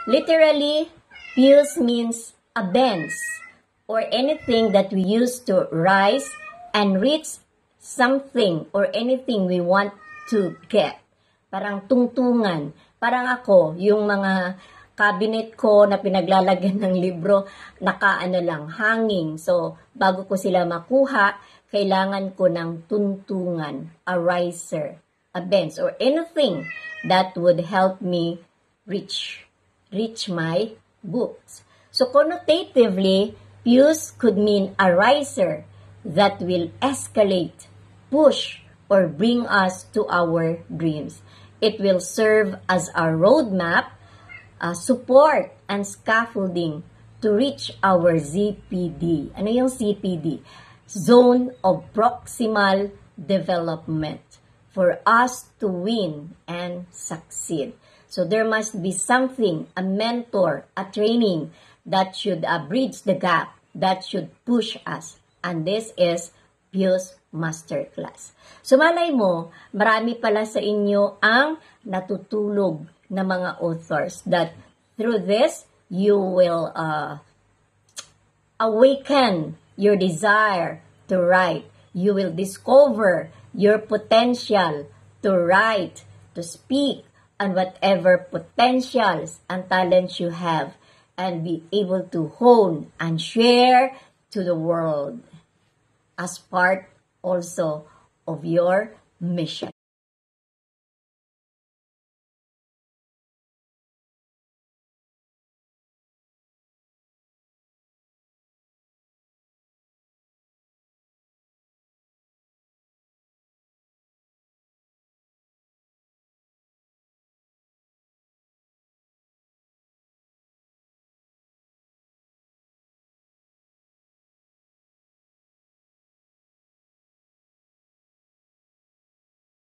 Literally, Pius means a bench or anything that we use to rise and reach something or anything we want to get. Parang tungtungan. Parang ako, yung mga cabinet ko na pinaglalagyan ng libro, nakaano lang, hanging. So, bago ko sila makuha, kailangan ko ng tuntungan, a riser, a bench, or anything that would help me reach my books. So, connotatively, Pius could mean a riser that will escalate, push, or bring us to our dreams. It will serve as a roadmap, support, and scaffolding to reach our ZPD. Ano yung ZPD? Zone of Proximal Development. For us to win and succeed. So there must be something, a mentor, a training that should bridge the gap, that should push us. And this is Pius Masterclass. So malay mo, marami pala sa inyo ang natutulog na mga authors that through this, you will awaken your desire to write. You will discover your potential to write, to speak, and whatever potentials and talents you have, and be able to hone and share to the world as part also of your mission.